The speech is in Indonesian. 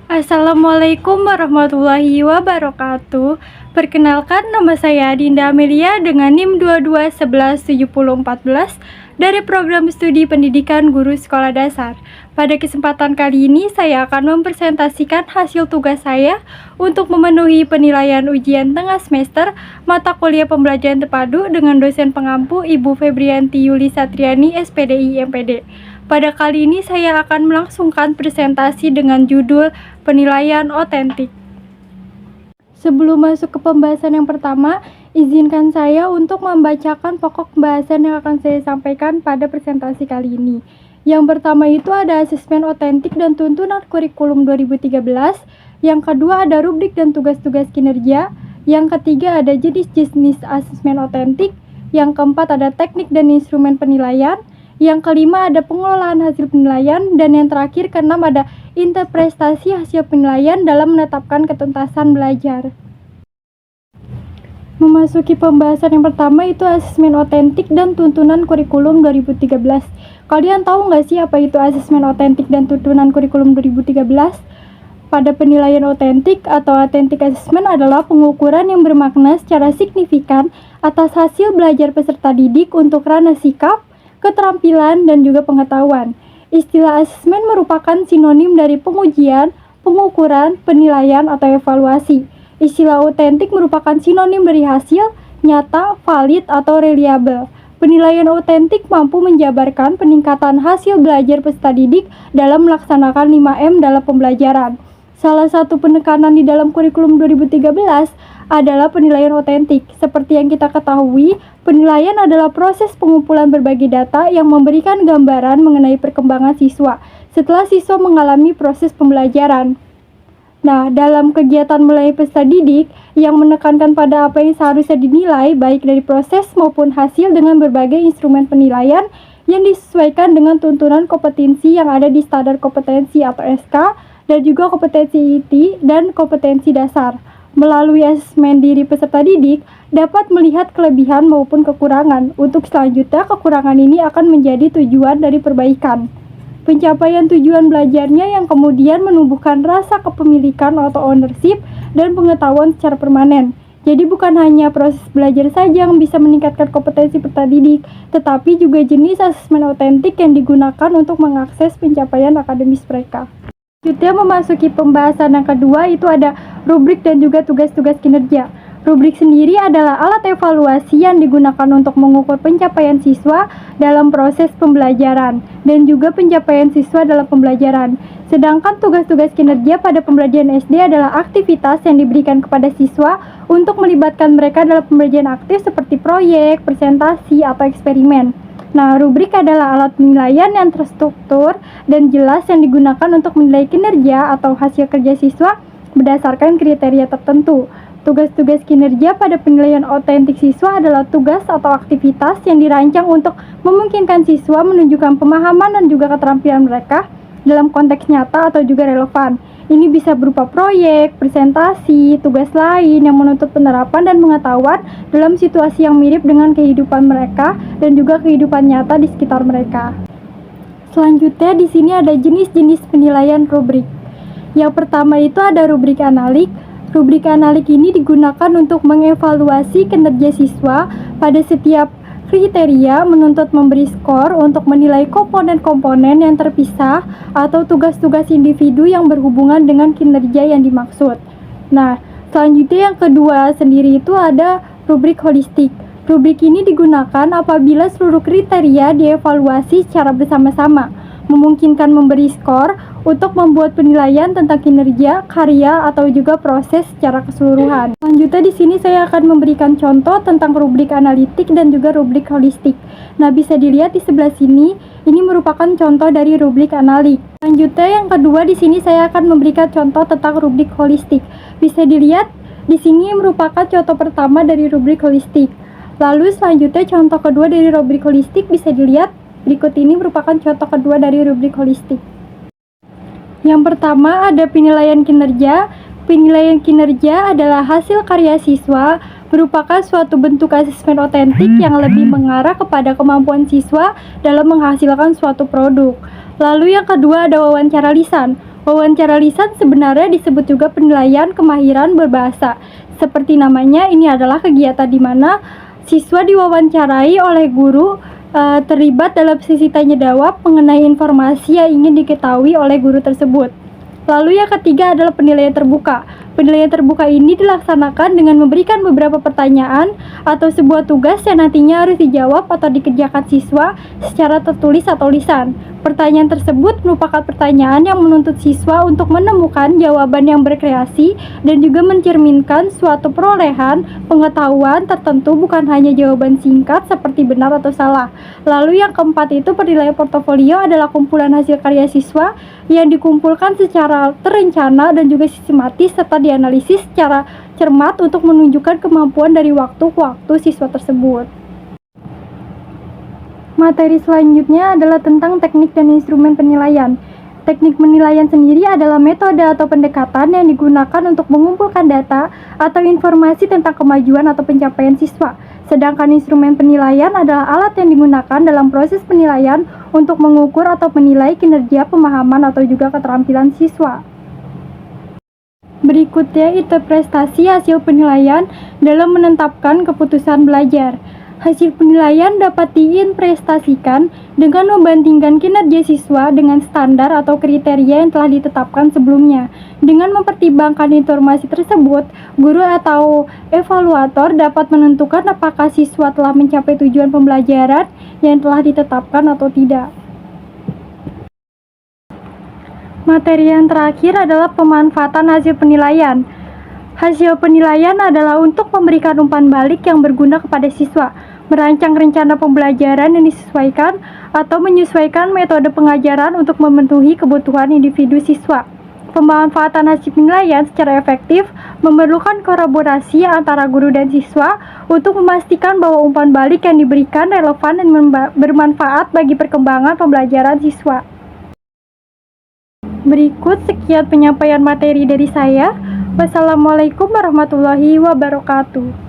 Assalamualaikum warahmatullahi wabarakatuh. Perkenalkan, nama saya Dinda Amelia dengan NIM 22117014 dari program studi pendidikan guru sekolah dasar. Pada kesempatan kali ini saya akan mempresentasikan hasil tugas saya untuk memenuhi penilaian ujian tengah semester mata kuliah pembelajaran terpadu dengan dosen pengampu Ibu Febrianti Yuli Satriani SPDI MPD. Pada kali ini saya akan melangsungkan presentasi dengan judul penilaian otentik. Sebelum masuk ke pembahasan yang pertama, izinkan saya untuk membacakan pokok pembahasan yang akan saya sampaikan pada presentasi kali ini. Yang pertama itu ada asesmen otentik dan tuntunan kurikulum 2013. Yang kedua ada rubrik dan tugas-tugas kinerja. Yang ketiga ada jenis-jenis asesmen otentik. Yang keempat ada teknik dan instrumen penilaian. Yang kelima ada pengelolaan hasil penilaian, dan yang terakhir keenam ada interpretasi hasil penilaian dalam menetapkan ketuntasan belajar. Memasuki pembahasan yang pertama itu asesmen otentik dan tuntunan kurikulum 2013. Kalian tahu nggak sih apa itu asesmen otentik dan tuntunan kurikulum 2013? Pada penilaian otentik atau authentic assessment adalah pengukuran yang bermakna secara signifikan atas hasil belajar peserta didik untuk ranah sikap, keterampilan, dan juga pengetahuan. Istilah asesmen merupakan sinonim dari pengujian, pengukuran, penilaian, atau evaluasi. Istilah otentik merupakan sinonim dari hasil, nyata, valid, atau reliable. Penilaian otentik mampu menjabarkan peningkatan hasil belajar peserta didik dalam melaksanakan 5M dalam pembelajaran. Salah satu penekanan di dalam kurikulum 2013 adalah penilaian otentik. Seperti yang kita ketahui, penilaian adalah proses pengumpulan berbagai data yang memberikan gambaran mengenai perkembangan siswa setelah siswa mengalami proses pembelajaran. Nah, dalam kegiatan melayani peserta didik yang menekankan pada apa yang seharusnya dinilai baik dari proses maupun hasil dengan berbagai instrumen penilaian yang disesuaikan dengan tuntunan kompetensi yang ada di standar kompetensi atau SK dan juga kompetensi IT dan kompetensi dasar. Melalui asesmen diri peserta didik dapat melihat kelebihan maupun kekurangan. Untuk selanjutnya, kekurangan ini akan menjadi tujuan dari perbaikan. Pencapaian tujuan belajarnya yang kemudian menumbuhkan rasa kepemilikan atau ownership dan pengetahuan secara permanen. Jadi bukan hanya proses belajar saja yang bisa meningkatkan kompetensi peserta didik, tetapi juga jenis asesmen otentik yang digunakan untuk mengakses pencapaian akademis mereka. Selanjutnya memasuki pembahasan yang kedua itu ada rubrik dan juga tugas-tugas kinerja. Rubrik sendiri adalah alat evaluasi yang digunakan untuk mengukur pencapaian siswa dalam proses pembelajaran dan juga pencapaian siswa dalam pembelajaran. Sedangkan tugas-tugas kinerja pada pembelajaran SD adalah aktivitas yang diberikan kepada siswa untuk melibatkan mereka dalam pembelajaran aktif seperti proyek, presentasi, atau eksperimen. Nah, rubrik adalah alat penilaian yang terstruktur dan jelas yang digunakan untuk menilai kinerja atau hasil kerja siswa berdasarkan kriteria tertentu. Tugas-tugas kinerja pada penilaian otentik siswa adalah tugas atau aktivitas yang dirancang untuk memungkinkan siswa menunjukkan pemahaman dan juga keterampilan mereka dalam konteks nyata atau juga relevan. Ini bisa berupa proyek, presentasi, tugas lain yang menuntut penerapan dan pengetahuan dalam situasi yang mirip dengan kehidupan mereka dan juga kehidupan nyata di sekitar mereka. Selanjutnya di sini ada jenis-jenis penilaian rubrik. Yang pertama itu ada rubrik analik. Rubrik analik ini digunakan untuk mengevaluasi kinerja siswa pada setiap kriteria menuntut memberi skor untuk menilai komponen-komponen yang terpisah atau tugas-tugas individu yang berhubungan dengan kinerja yang dimaksud. Nah, selanjutnya yang kedua sendiri itu ada rubrik holistik. Rubrik ini digunakan apabila seluruh kriteria dievaluasi secara bersama-sama, memungkinkan memberi skor untuk membuat penilaian tentang kinerja, karya, atau juga proses secara keseluruhan. Selanjutnya di sini saya akan memberikan contoh tentang rubrik analitik dan juga rubrik holistik. Nah, bisa dilihat di sebelah sini, ini merupakan contoh dari rubrik analik. Selanjutnya yang kedua di sini saya akan memberikan contoh tentang rubrik holistik. Bisa dilihat di sini merupakan contoh pertama dari rubrik holistik. Lalu selanjutnya contoh kedua dari rubrik holistik bisa dilihat berikut ini merupakan contoh kedua dari rubrik holistik. Yang pertama ada penilaian kinerja. Penilaian kinerja adalah hasil karya siswa, merupakan suatu bentuk asesmen otentik yang lebih mengarah kepada kemampuan siswa dalam menghasilkan suatu produk. Lalu yang kedua ada wawancara lisan. Wawancara lisan sebenarnya disebut juga penilaian kemahiran berbahasa. Seperti namanya, ini adalah kegiatan di mana siswa diwawancarai oleh guru terlibat dalam sesi tanya jawab mengenai informasi yang ingin diketahui oleh guru tersebut. Lalu yang ketiga adalah penilaian terbuka. Penilaian terbuka ini dilaksanakan dengan memberikan beberapa pertanyaan atau sebuah tugas yang nantinya harus dijawab atau dikerjakan siswa secara tertulis atau lisan. Pertanyaan tersebut merupakan pertanyaan yang menuntut siswa untuk menemukan jawaban yang berkreasi dan juga mencerminkan suatu perolehan pengetahuan tertentu, bukan hanya jawaban singkat seperti benar atau salah. Lalu yang keempat itu penilaian portofolio adalah kumpulan hasil karya siswa yang dikumpulkan secara terencana dan juga sistematis serta dianalisis secara cermat untuk menunjukkan kemampuan dari waktu ke waktu siswa tersebut. Materi selanjutnya adalah tentang teknik dan instrumen penilaian. Teknik penilaian sendiri adalah metode atau pendekatan yang digunakan untuk mengumpulkan data atau informasi tentang kemajuan atau pencapaian siswa. Sedangkan instrumen penilaian adalah alat yang digunakan dalam proses penilaian untuk mengukur atau menilai kinerja, pemahaman, atau juga keterampilan siswa. Berikutnya interpretasi hasil penilaian dalam menetapkan keputusan belajar. Hasil penilaian dapat diinterpretasikan dengan membandingkan kinerja siswa dengan standar atau kriteria yang telah ditetapkan sebelumnya. Dengan mempertimbangkan informasi tersebut, guru atau evaluator dapat menentukan apakah siswa telah mencapai tujuan pembelajaran yang telah ditetapkan atau tidak. Materi yang terakhir adalah pemanfaatan hasil penilaian. Hasil penilaian adalah untuk memberikan umpan balik yang berguna kepada siswa, merancang rencana pembelajaran yang disesuaikan, atau menyesuaikan metode pengajaran untuk memenuhi kebutuhan individu siswa. Pemanfaatan hasil penilaian secara efektif memerlukan kolaborasi antara guru dan siswa untuk memastikan bahwa umpan balik yang diberikan relevan dan bermanfaat bagi perkembangan pembelajaran siswa. Berikut sekian penyampaian materi dari saya. Wassalamualaikum warahmatullahi wabarakatuh.